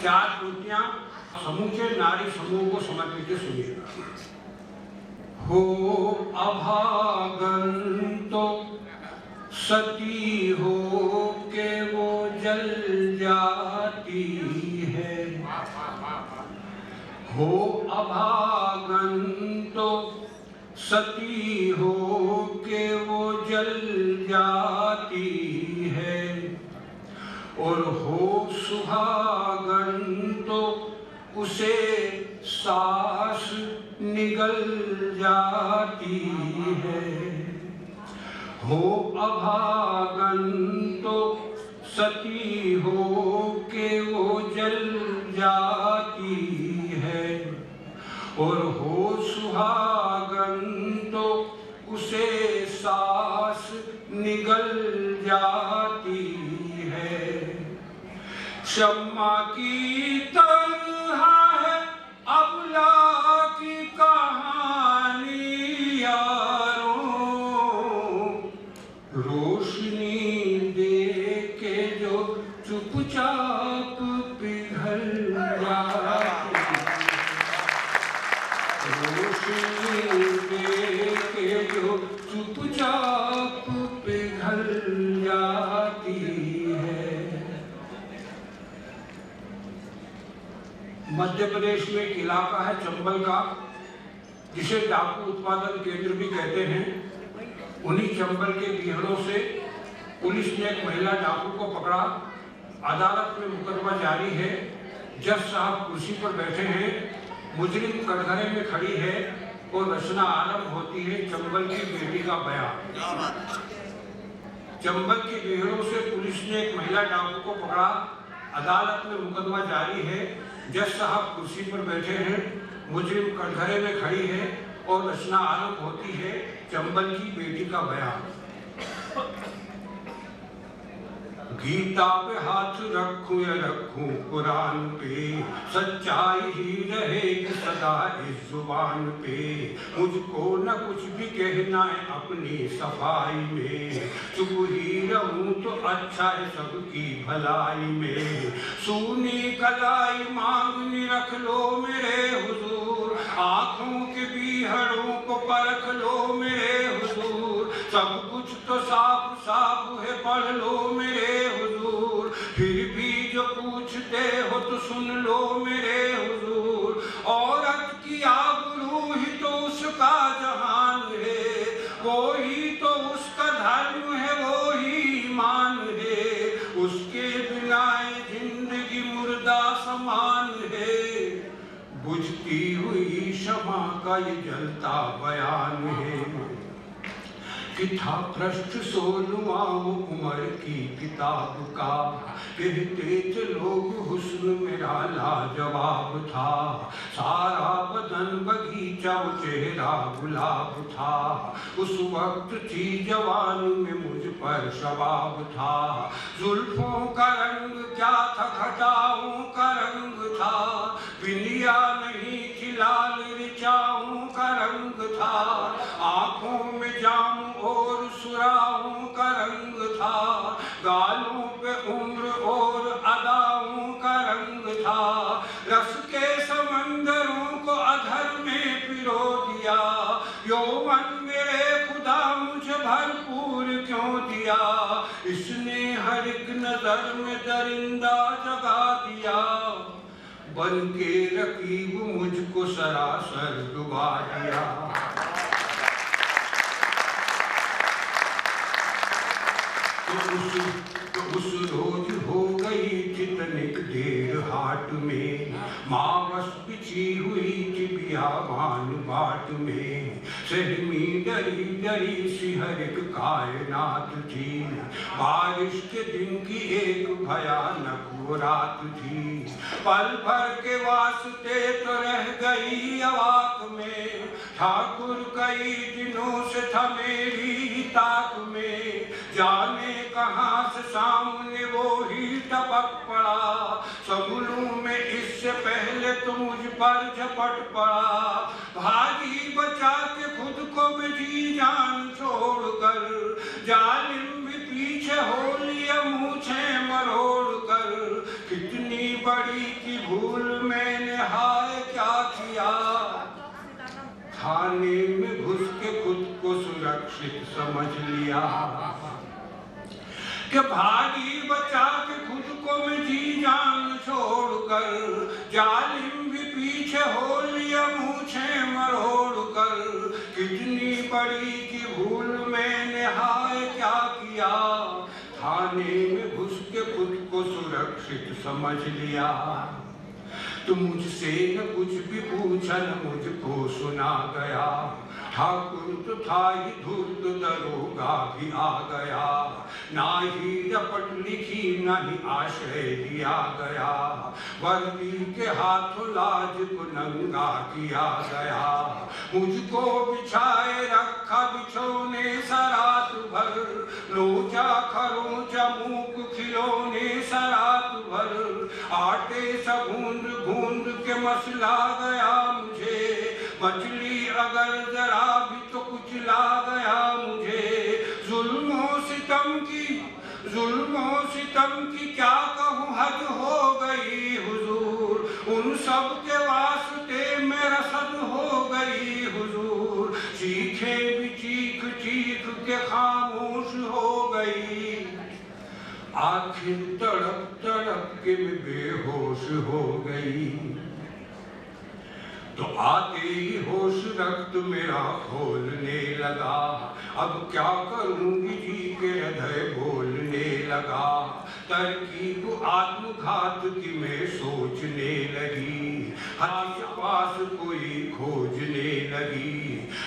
चार कृतियां समूचे नारी समूह को समर्पित सुनिएगा। हो अभागन तो सती हो के वो जल जाती है, हो अभागन तो सती हो के वो जल जाती है, और हो सुहागन तो उसे सास निगल जाती है। हो अभागन तो सती हो के वो जल जाती है, और हो सुहागन तो उसे सास निगल जाती है। शम्मा की तन्हा है अबला की कहानी यारों, रोशनी दे के जो चुपचाप पिघल जाती, रोशनी दे के जो चुपचाप पिघल जाती है। मध्य प्रदेश में एक इलाका है चंबल का, जिसे डाकू उत्पादन केंद्र भी कहते हैं। उन्हीं चंबल के बीहड़ों से पुलिस ने एक महिला डाकू को पकड़ा। अदालत में मुकदमा जारी है। जज साहब कुर्सी पर बैठे हैं, मुजरिम कटघरे में खड़ी है और रचना आरंभ होती है चंबल की बेटी का बयान। चंबल के बीहड़ों से पुलिस ने एक महिला डाकू को पकड़ा। अदालत में मुकदमा जारी है। जज साहब कुर्सी पर बैठे हैं, मुजरिम कटघरे में खड़ी है और रचना आरंभ होती है चंबल की बेटी का बयान। गीता पे हाथ रखूं या रखूं कुरान पे, सच्चाई ही रहेगी सदा इस जुबान पे। मुझको न कुछ भी कहना है अपनी सफाई में, चुप ही रहूं तो अच्छा है सबकी भलाई में। सूनी कलाई मांगनी रख लो मेरे हुजूर, आंखों के बीहड़ों को परख लो मेरे हुजूर। सब कुछ तो साफ साफ है पढ़ लो मेरे हुजूर, फिर भी जो पूछते हो तो सुन लो मेरे हुजूर। औरत की आबरू ही तो उसका जहान है, वो ही तो उसका धर्म है, वो ही ईमान है। उसके बिना ये जिंदगी मुर्दा समान है, बुझती हुई शमा का ये जलता बयान है। कि था पृष्ठ 16वां उमर की किताब का, कहते थे लोग हुस्न मेरा लाजवाब था। सारा बदन बगीचा वो चेहरा गुलाब था, उस वक्त थी जवान में मुझ पर शबाब था। जुल्फों का रंग क्या था खटाओं का रंग था, बिंदिया नहीं थी लाल रिचाओं का रंग था। आंखों में जाम और सुराहों का रंग था, गालों पे उम्र और अदाओं का रंग था। रस के समंदरों को अधर में पिरो दिया, यौवन मेरे खुदा मुझे भरपूर क्यों दिया। इसने हर एक नजर में दरिंदा जगा दिया, बन के रकीब मुझको सरासर डुबा दिया। तो उस रोज हो गई थी तनिक देर हाट में, मावस बिछी हुई थी बियाबान बाट में। सहमी डरी डरी सी हर एक कायनात थी, बारिश के दिन की एक भयानक वो रात थी। पल भर के वास्ते तो रह गई अवाक में, ठाकुर कई दिनों से था मेरी ताक में। जाने कहाँ से सामने वो ही टपक पड़ा, संभलूं में इससे पहले तो मुझ पर झपट पड़ा। भागी बचा के खुद को मैं जी जान छोड़कर, जालिम भी पीछे हो लिया मूछें मरोड़ कर। कितनी बड़ी की की भूल मैंने हाय क्या किया, खाने में घुस के खुद को सुरक्षित समझ लिया, कि भागी बचा के खुद को मैं जी जान छोड़कर, जालिम भी पीछे हो लिया मूछे मरोड़ कर, कितनी बड़ी की भूल मैंने हाय क्या किया, थाने में घुस के खुद को सुरक्षित समझ लिया। तो मुझसे न कुछ भी पूछा न मुझको सुना गया, ठाकुर तो था ही धूर्त दरोगा भी आ गया, ना ही रपट लिखी न ही आश्रय दिया गया, वर्दी के हाथों लाज को नंगा किया गया, मुझको बिछाए रखा बिछोने सरात भर, लोचा खरोचा मूक खिलौने सरात भर, आटे सा गूंद गूंद के मसला गया मुझे, मछली अगर जरा भी तो कुचला गया मुझे, जुल्मों सितम की क्या कहूँ हद हो गई हुजूर, उन सब के वास्ते मेरा सद हो गई हुजूर, चीखे भी चीख चीख के खामोश हो गई, आखिर तड़प तड़प के मैं बेहोश हो गई। तो आते ही होश रक्त मेरा खोलने लगा, अब क्या करूंगी जी के हृदय बोलने लगा, तरकीब आत्मघात की मैं सोचने लगी, आस पास कोई खोजने लगी,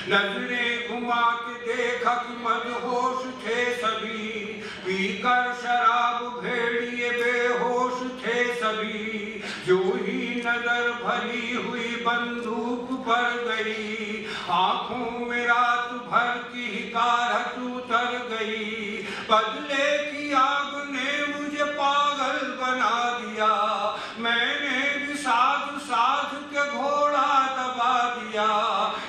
नजरें घुमा के देखा कि मदहोश थे सभी, पीकर शराब भेड़िए बेहोश थे सभी, जो ही नजर भरी हुई बंदूक पर गई, आंखों में रात भर की हिकारत उतर गई, बदले की आग ने मुझे पागल बना दिया, मैंने भी साध साध के घोड़ा दबा दिया,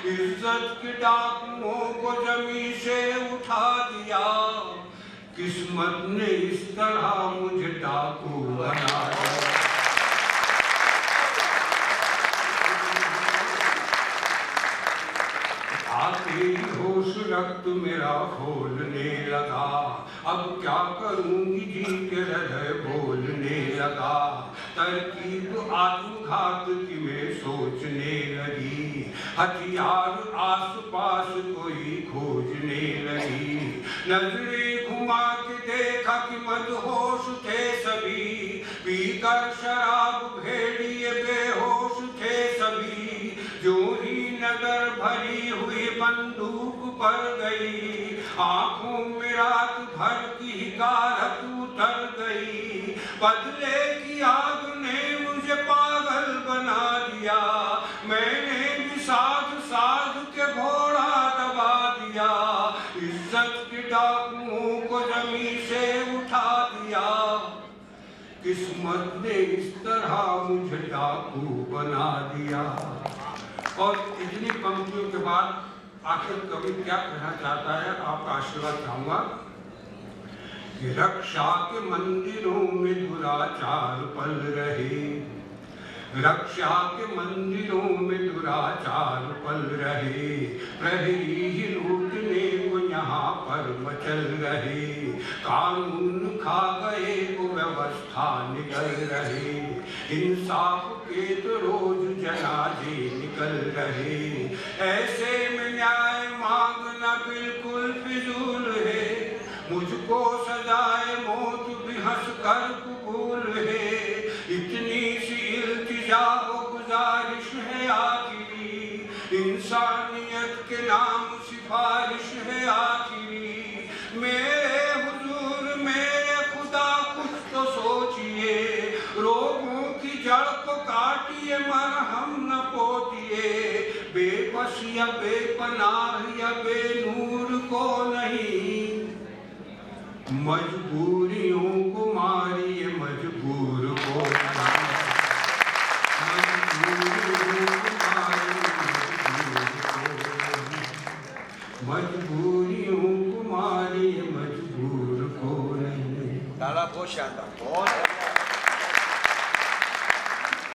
इज्जत के डाकुओं को जमीन से उठा दिया, किस्मत ने इस तरह मुझे डाकू बना दिया। आते ही होश रक्त मेरा खोलने लगा, अब क्या करूंगी जी के हृदय बोलने लगा, तरकीब आत्मघात की मैं सोचने लगी, हथियार आस पास कोई खोजने लगी, नजरें घुमा के देखा कि मदहोश थे सभी, पीकर शराब भेड़िए बेहोश थे सभी, जो ही नजर भरी हुई बंदूक पर गई, आंखों में रात भर की हिकारत उतर गई, बदले की आग ने मुझे पागल बना दिया, मैंने भी साध साध के घोड़ा दबा दिया, इज्जत के डाकुओं को जमीन से उठा दिया, किस्मत ने इस तरह मुझे डाकू बना दिया। और इतनी पंक्तियों के बाद आखिर कवि क्या कहना चाहता है, आपका आशीर्वाद चाहूंगा कि रक्षा के मंदिरों में दुराचार पल रहे, रक्षा के मंदिरों में दुराचार पल रहे, प्रहरी ही लूटने को यहाँ पर मचल रहे, कानून खा गए को व्यवस्था निकल रहे, इंसाफ के तो रोज जनाजे निकल रहे, ऐसे में न्याय मांगना बिल्कुल फिजूल है, मुझको सजाए मौत भी हंस कर कबूल है, इतनी सी इल्तिजा गुजारिश है आखिरी, इंसानियत के नाम सिफारिश है आखिरी, मेरे हुजूर मेरे खुदा कुछ तो सोचिए, रोगों की जड़ को काटिए मरहम न पोतिए, बेबस या बेपनाह या बेनूर को नहीं, मजबूरियों को मारिए